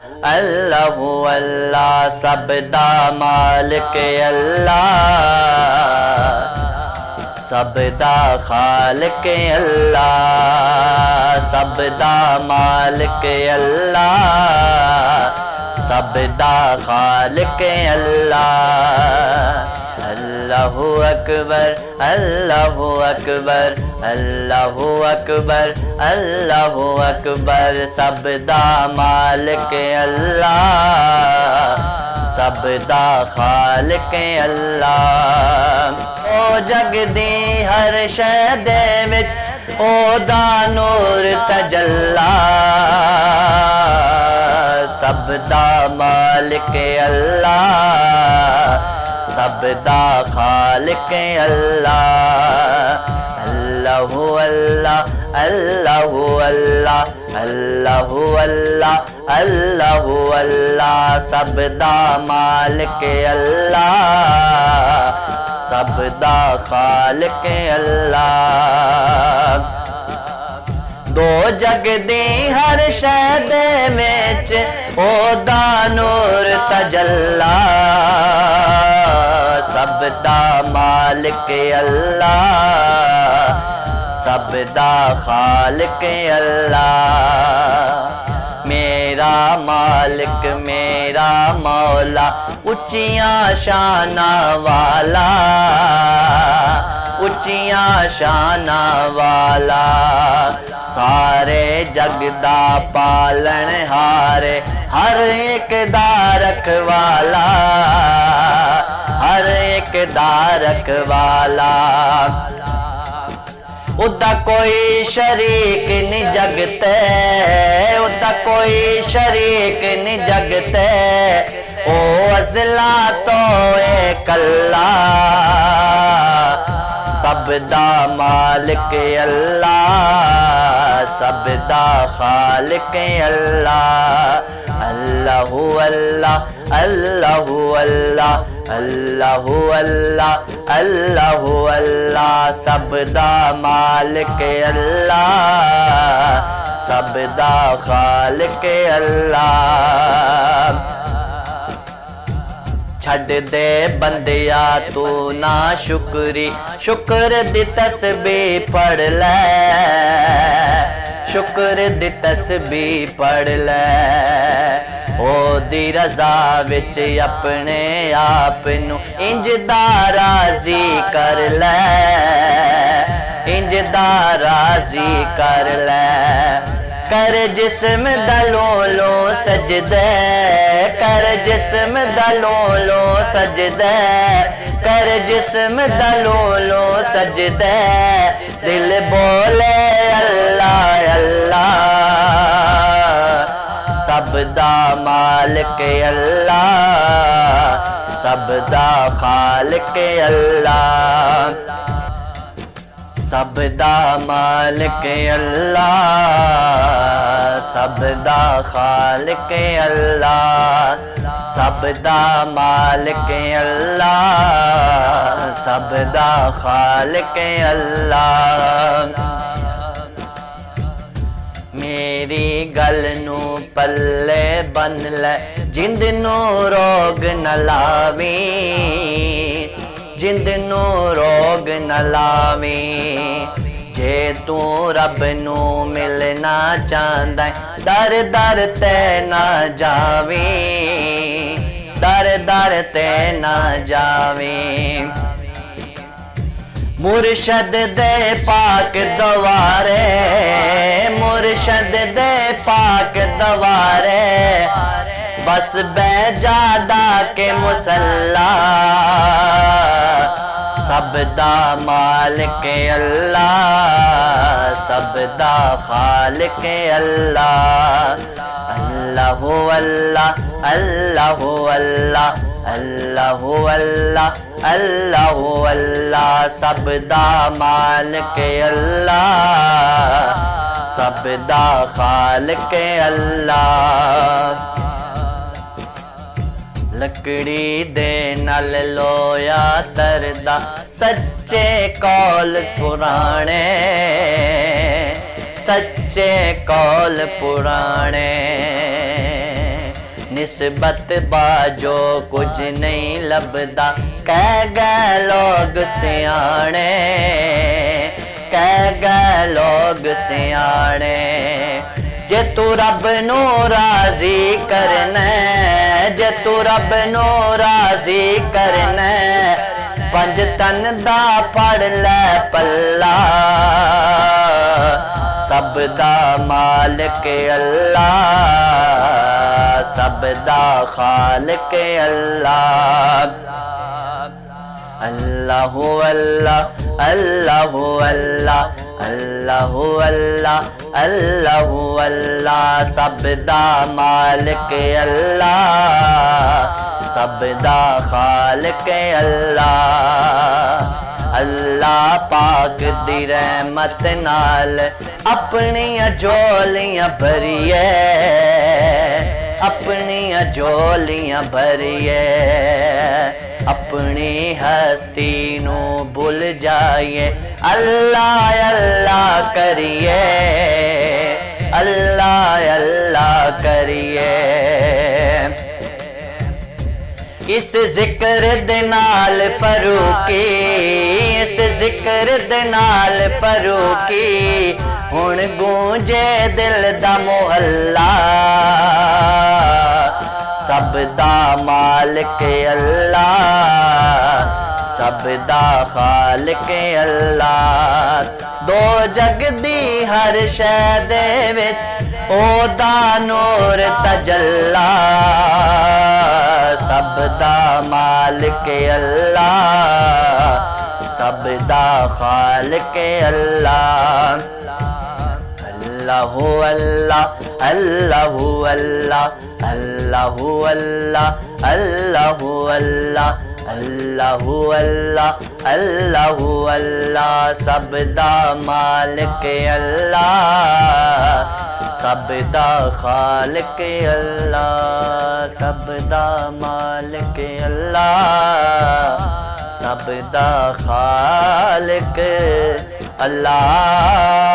अल्लाहु अल्लाह सबदा मालिक अल्लाह, सबदा खालिक अल्लाह, सबदा मालिक अल्लाह, सबदा खालिक अल्लाह। अल्लाहु अकबर, अल्लाहु अकबर, अल्लाहु अकबर, अल्लाहु अकबर, सबदा मालिक अल्लाह, सबदा खालिक अल्लाह। ओ जग दी हर शै दे विच ओदा नूर तजल्ला, सबदा मालिक अल्लाह, सबदा खालिक अल्लाह। अल्लाहु अल्लाह, अल्लाहु अल्लाह, अल्लाहु अल्लाह, अल्लाहु अल्लाह, सबदा मालिक अल्लाह, सबदा खालिक अल्लाह। दो जग दी हर शै दे विच ओदा नूर तजल्ला, सबदा मालिक अल्लाह, सबदा खालिक अल्लाह। मेरा मालिक मेरा मौला उच्चियां शाना वाला, उच्चियां शाना वाला, सारे जग दा पालन हारे, हर एक दा रखवाला, हर एक दा रखवाला। उदा कोई शरीक नहीं जगते, उदा कोई शरीक नहीं जगते, ओ अज़ला तो कल्ला, सबदा मालिक अल्लाह, सबदा खालिक अल्लाह। अल्लाहु अल्लाह, अल्लाहु अल्लाह, अल्लाहु अल्लाह, अल्लाहु अल्लाह, सबदा मालिक अल्लाह, सबदा खालिक अल्लाह। छड़ दे बंदिया तू ना शुक्री, शुक्र दी तस्बीह पढ़ ले, शुक्र दी तस्बीह पढ़ ले। ओ दी रज़ा विच अपने आप नू इंज दा राज़ी कर ले, इंज दा राज़ी कर ले। कर जिस्म दलोलो सजदे, कर जिस्म दलोलो सजदे, कर जिस्म दलोलो सजदे, दिल बोले अल्लाह अल्लाह, सबदा मालिक अल्लाह, सबदा खालिक अल्लाह, सबदा मालिक अल्लाह, सबदा खालिक अल्लाह, सबदा मालिक अल्लाह, सबदा खालिक अल्लाह। मेरी गल नू पल्ले बन ले, जिंद नू रोग न लावी, जिंद नू रोग न लावी। जे तू रब नू मिलना चाहंदा है, दर दर ते ना जावी, दर दर ते ना जावी। मुर्शद दे पाक दवारे, मुर्शद दे पाक दवारे, बस बैजादा के मुसल्ला, सबदा मालिक अल्लाह, सबदा खालिक अल्लाह। अल्लाहु अल्लाह, अल्लाहु अल्लाह, अल्लाहु अल्लाह, अल्लाहु अल्लाह, सबदा मालिक अल्लाह, सबदा खालिक अल्लाह। लकड़ी दे नल लोया तरदा, सच्चे कौल पुराने, सच्चे कौल पुराने। निस्बत बाजो कुछ नहीं लभदा कह गए लोग सियाणे कह गए लोग सियाणे जे तू रब नू राजी करना जे तू रब नू राजी करना पंज तन दा पढ़ ले पल्ला सब दा मालिक अल्लाह सब दा खालिक अल्लाह अल्लाहु अल्लाह अल्लाहु अल्लाह अल्लाहु अल्लाह अल्लाहु अल्लाह सब दा मालिक अल्लाह सब दा खालिक अल्लाह अल्लाह पाक दी रहमत नाल अपनी झोलियां भरिए अपनी झोलियां भरिए अपनी हस्ती नू भूल जाइए अल्लाह अल्लाह करिए अल्लाह अल्लाह करिए इस जिक्र दे नाल फरूकी इस जिक्र दे नाल फरूकी हुण गूंजे दिल दा मोहल्ला सब दा मालिक अल्लाह सब दा खालिक अल्लाह दो जग दी हर शै दे विच ओदा नूर तजल्ला सब दा मालिक अल्लाह सब दा खालिक अल्लाह अल्लाहु अल्लाह अल्लाहु अल्लाह अल्लाहु अल्लाह अल्लाहु अल्लाह अल्लाहु अल्लाह अल्लाहु अल्लाह सब दा मालिक अल्लाह सब दा खालिक अल्लाह सब दा मालिक अल्लाह सब दा खालिक अल्लाह